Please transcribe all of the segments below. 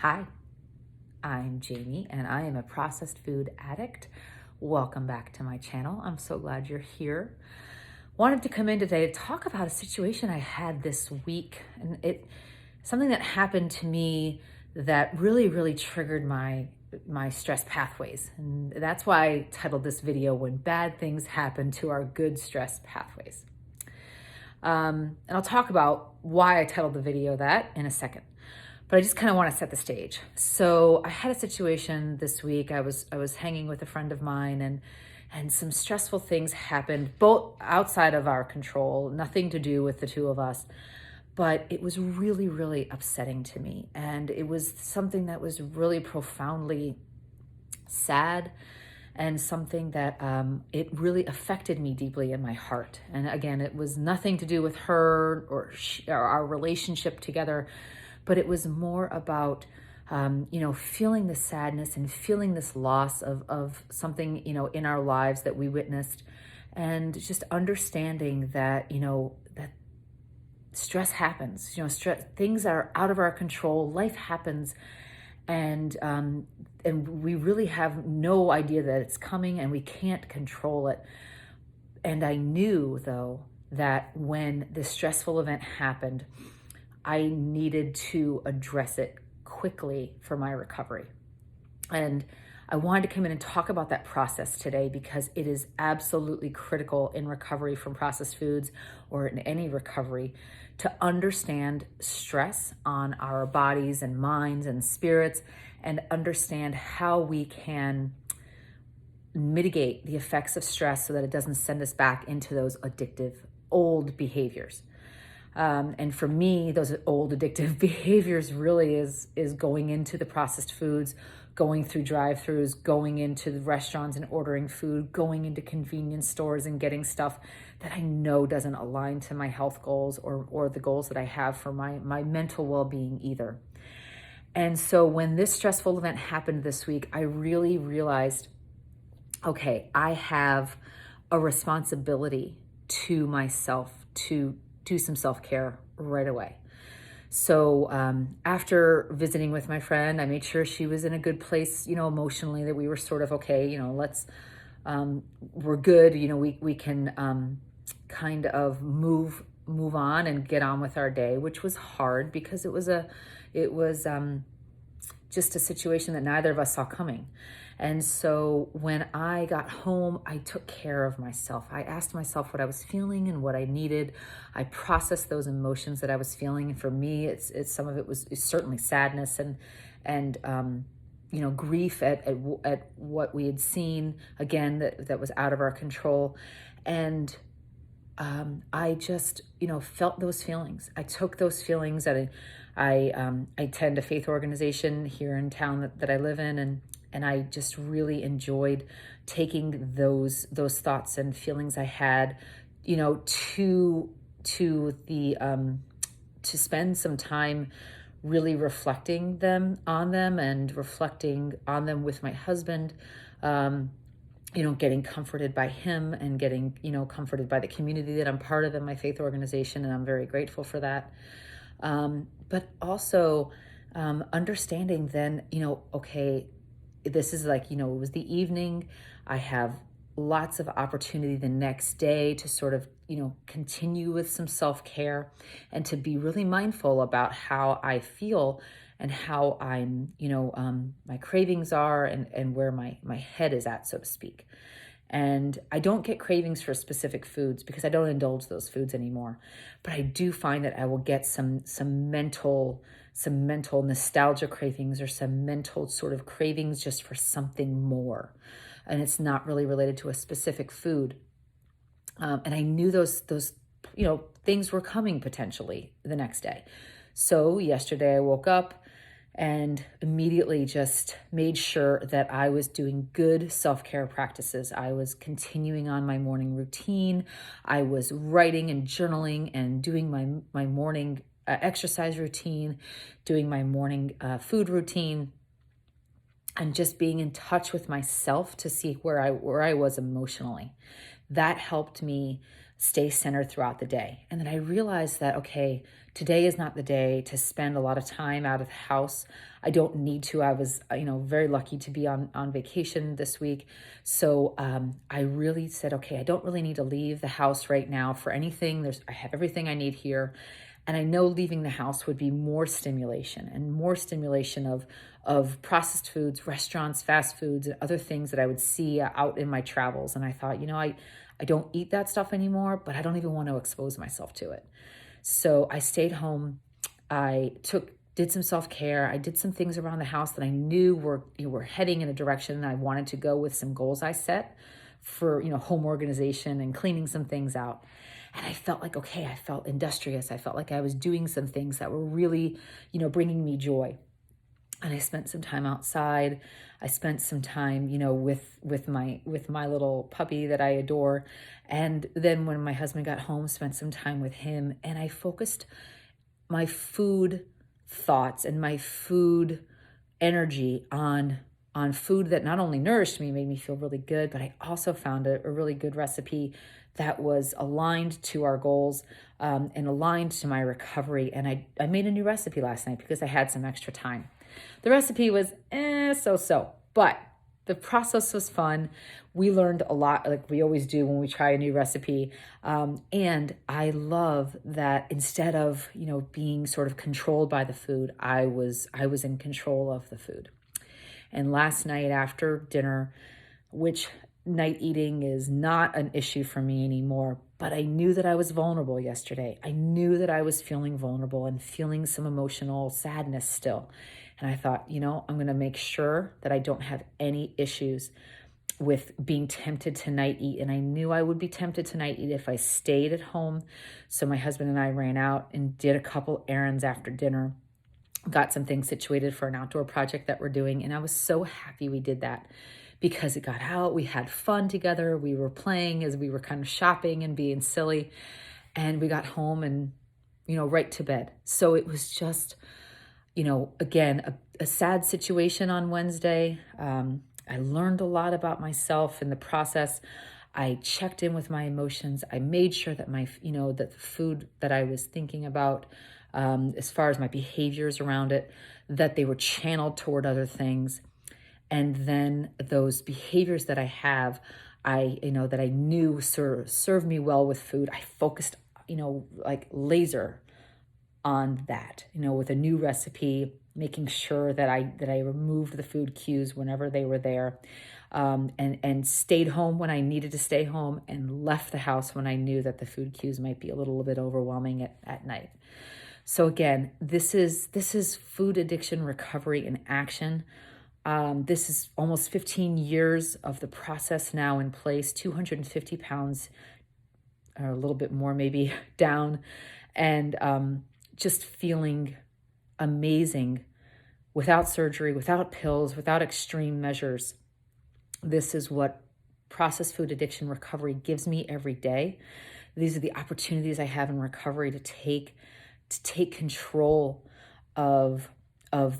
Hi, I'm Jamie and I am a processed food addict. Welcome back to my channel. I'm so glad you're here. Wanted to come in today to talk about a situation I had this week, and something that happened to me that really triggered my stress pathways. And that's why I titled this video When Bad Things Happen to Our Good Stress Pathways. And I'll talk about why I titled the video that in a second. But I just kind of want to set the stage. So I had a situation this week. I was hanging with a friend of mine, and some stressful things happened, both outside of our control, nothing to do with the two of us. But it was really upsetting to me. And it was something that was really profoundly sad, and something that it really affected me deeply in my heart. And again, it was nothing to do with her or our relationship together, but it was more about feeling the sadness and feeling this loss of something in our lives that we witnessed, and just understanding that that stress happens. Things are out of our control. Life happens, and we really have no idea that it's coming, and we can't control it. And I knew, though, that when this stressful event happened, I needed to address it quickly for my recovery. And I wanted to come in and talk about that process today, because it is absolutely critical in recovery from processed foods, or in any recovery, to understand stress on our bodies and minds and spirits, and understand how we can mitigate the effects of stress so that it doesn't send us back into those addictive old behaviors. And for me, those old addictive behaviors really is going into the processed foods, going through drive-thrus, going into the restaurants and ordering food, going into convenience stores and getting stuff that I know doesn't align to my health goals, or the goals that I have for my mental well-being either. And so when this stressful event happened this week, I really realized, okay, I have a responsibility to myself to do some self-care right away. So after visiting with my friend, I made sure she was in a good place, emotionally, that we were sort of okay, we're good, we can kind of move on and get on with our day, which was hard because it was just a situation that neither of us saw coming. And so when I got home, I took care of myself. I asked myself what I was feeling and what I needed. I processed those emotions that I was feeling. And for me, it's some of it was certainly sadness and grief at what we had seen, again, that was out of our control. And I just, felt those feelings. I took those feelings. I attend a faith organization here in town that I live in, and I just really enjoyed taking those thoughts and feelings I had, to spend some time really reflecting on them and reflecting on them with my husband. Getting comforted by him, and getting, comforted by the community that I'm part of in my faith organization. And I'm very grateful for that. But also understanding then, okay, this is like, it was the evening. I have lots of opportunity the next day to sort of, continue with some self-care, and to be really mindful about how I feel and how I'm, my cravings are, and where my head is at, so to speak. And I don't get cravings for specific foods because I don't indulge those foods anymore. But I do find that I will get some mental nostalgia cravings, or some mental sort of cravings just for something more. And it's not really related to a specific food. And I knew those things were coming potentially the next day. So yesterday I woke up and immediately just made sure that I was doing good self-care practices. I was continuing on my morning routine. I was writing and journaling and doing my morning exercise routine, doing my morning food routine, and just being in touch with myself to see where I was emotionally. That helped me stay centered throughout the day. And then I realized that, okay, today is not the day to spend a lot of time out of the house. I don't need to. I was, very lucky to be on vacation this week. So I really said, okay, I don't really need to leave the house right now for anything. I have everything I need here. And I know leaving the house would be more stimulation of processed foods, restaurants, fast foods, and other things that I would see out in my travels. And I thought, I don't eat that stuff anymore, but I don't even want to expose myself to it. So I stayed home. Did some self-care. I did some things around the house that I knew were heading in a direction I wanted to go with, some goals I set for, home organization and cleaning some things out. And I felt like, okay, I felt industrious. I felt like I was doing some things that were really, bringing me joy. And I spent some time outside. I spent some time, with my little puppy that I adore. And then when my husband got home, spent some time with him. And I focused my food thoughts and my food energy on food that not only nourished me, made me feel really good, but I also found a really good recipe that was aligned to our goals and aligned to my recovery. And I made a new recipe last night because I had some extra time. The recipe was so-so, but the process was fun. We learned a lot, like we always do when we try a new recipe. And I love that instead of, being sort of controlled by the food, I was in control of the food. And last night after dinner, which night eating is not an issue for me anymore, but I knew that I was vulnerable yesterday. I knew that I was feeling vulnerable and feeling some emotional sadness still. And I thought, I'm going to make sure that I don't have any issues with being tempted to night eat. And I knew I would be tempted to night eat if I stayed at home. So my husband and I ran out and did a couple errands after dinner, got some things situated for an outdoor project that we're doing. And I was so happy we did that because it got out. We had fun together. We were playing as we were kind of shopping and being silly. And we got home and, right to bed. So it was just, again, a sad situation on Wednesday. I learned a lot about myself in the process. I checked in with my emotions. I made sure that that the food that I was thinking about, as far as my behaviors around it, that they were channeled toward other things. And then those behaviors that I have, that I knew served me well with food, I focused, like laser on that, with a new recipe, making sure that I removed the food cues whenever they were there, and stayed home when I needed to stay home and left the house when I knew that the food cues might be a little bit overwhelming at night. So again, this is food addiction recovery in action. This is almost 15 years of the process now in place, 250 pounds, or a little bit more maybe, down, and just feeling amazing without surgery, without pills, without extreme measures. This is what processed food addiction recovery gives me every day. These are the opportunities I have in recovery to take control of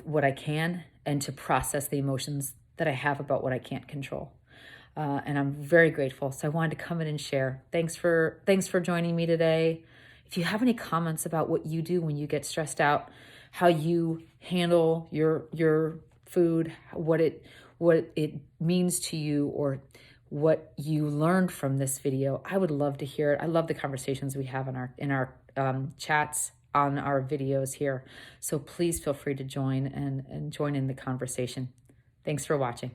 what I can and to process the emotions that I have about what I can't control. And I'm very grateful. So I wanted to come in and share. Thanks for joining me today. If you have any comments about what you do when you get stressed out, how you handle your food, what it means to you, or what you learned from this video, I would love to hear it. I love the conversations we have in our chats on our videos here. So please feel free to join and join in the conversation. Thanks for watching.